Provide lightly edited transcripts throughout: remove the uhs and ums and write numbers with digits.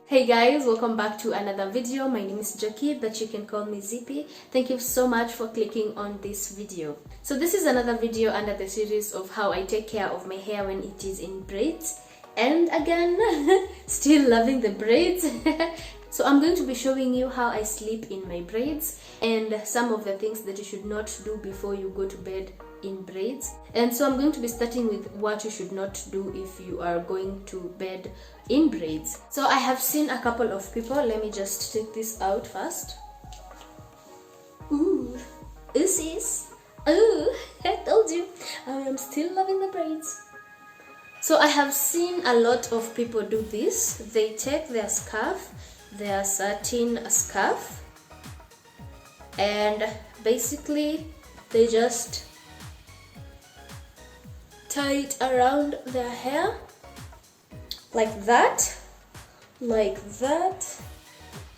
Hey guys, welcome back to another video. My name is Jackie, but you can call me Zippy. Thank you so much for clicking on this video. So this is another video under the series of how I take care of my hair when it is in braids. And again, still loving the braids. So I'm going to be showing you how I sleep in my braids and some of the things that you should not do before you go to bed in braids. And so I'm going to be starting with what you should not do if you are going to bed in braids. So I have seen a couple of people. Let me just take this out first. Ooh, sis. Ooh, I told you, I am still loving the braids. So I have seen a lot of people do this. They take their scarf, their satin scarf, and basically they just tie it around their hair like that,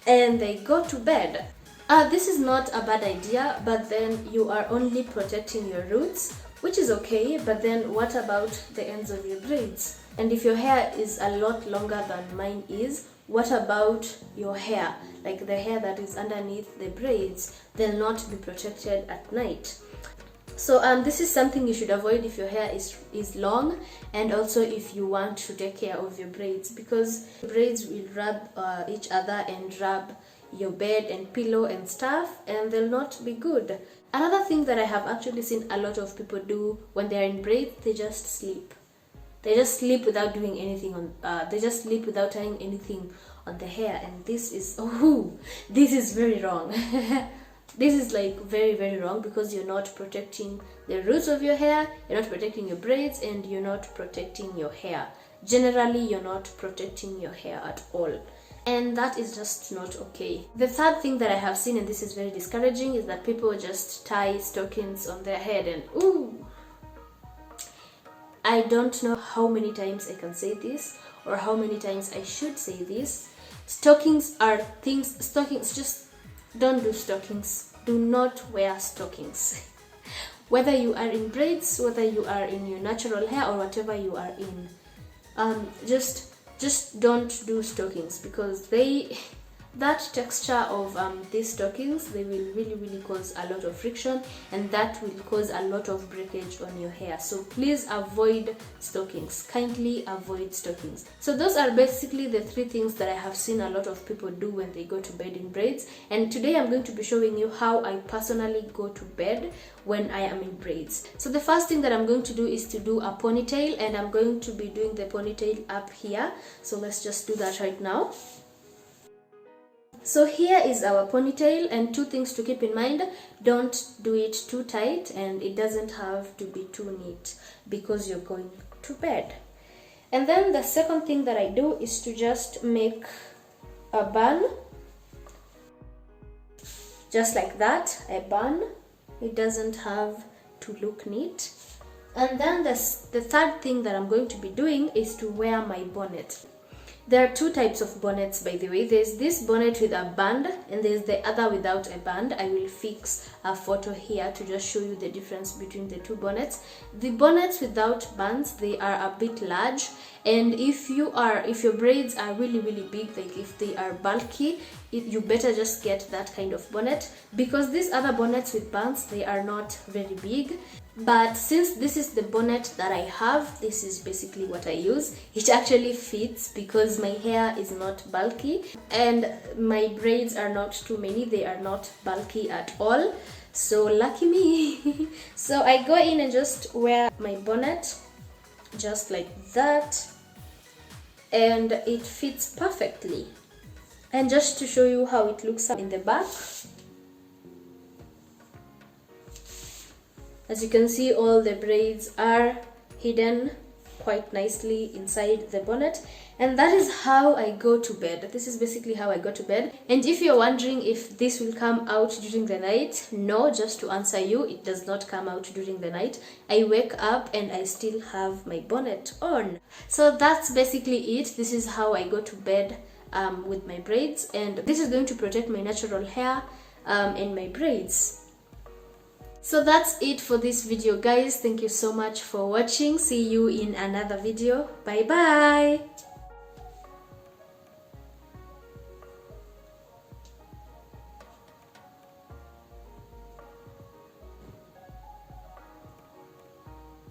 and they go to bed. This is not a bad idea, but then you are only protecting your roots, which is okay, but then what about the ends of your braids? And if your hair is a lot longer than mine is, what about your hair? Like the hair that is underneath the braids, they'll not be protected at night. So this is something you should avoid if your hair is long, and also if you want to take care of your braids, because braids will rub each other and rub your bed and pillow and stuff, and they'll not be good. Another thing that I have actually seen a lot of people do when they're in braids, they just sleep. They just sleep without doing anything on. They just sleep without tying anything on the hair, and this is this is very wrong. This is like very wrong, because you're not protecting the roots of your hair, you're not protecting your braids, and you're not protecting your hair. Generally, you're not protecting your hair at all. And that is just not okay. The third thing that I have seen, and this is very discouraging, is that people just tie stockings on their head, and I don't know how many times I can say this or how many times I should say this. Stockings, just don't do stockings. Do not wear stockings. Whether you are in braids, whether you are in your natural hair, or whatever you are in, just don't do stockings, because that texture of these stockings, they will really cause a lot of friction, and that will cause a lot of breakage on your hair. So please avoid stockings. Kindly avoid stockings. So those are basically the three things that I have seen a lot of people do when they go to bed in braids, and today I'm going to be showing you how I personally go to bed when I am in braids. So the first thing that I'm going to do is to do a ponytail, and I'm going to be doing the ponytail up here. So let's just do that right now. So here is our ponytail, and two things to keep in mind: don't do it too tight, and it doesn't have to be too neat, because you're going to bed. And then the second thing that I do is to just make a bun, just like that, a bun. It doesn't have to look neat. And then the third thing that I'm going to be doing is to wear my bonnet. There are two types of bonnets, by the way. There's this bonnet with a band, and there's the other without a band. I will fix a photo here to just show you the difference between the two bonnets. The bonnets without bands, they are a bit large, and if your braids are really big, like if they are bulky, you better just get that kind of bonnet, because these other bonnets with bands, they are not very big. But since this is the bonnet that I have, this is basically what I use. It actually fits because my hair is not bulky and my braids are not too many. They are not bulky at all. So lucky me. So I go in and just wear my bonnet just like that, and it fits perfectly. And just to show you how it looks in the back, as you can see, all the braids are hidden quite nicely inside the bonnet, and that is how I go to bed. This is basically how I go to bed. And if you're wondering if this will come out during the night, no, just to answer you, it does not come out during the night. I wake up and I still have my bonnet on. So that's basically it. This is how I go to bed with my braids, and this is going to protect my natural hair and my braids. So that's it for this video, guys. Thank you so much for watching. See you in another video. Bye bye.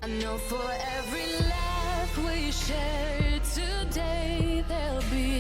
I know for every laugh we share today there'll be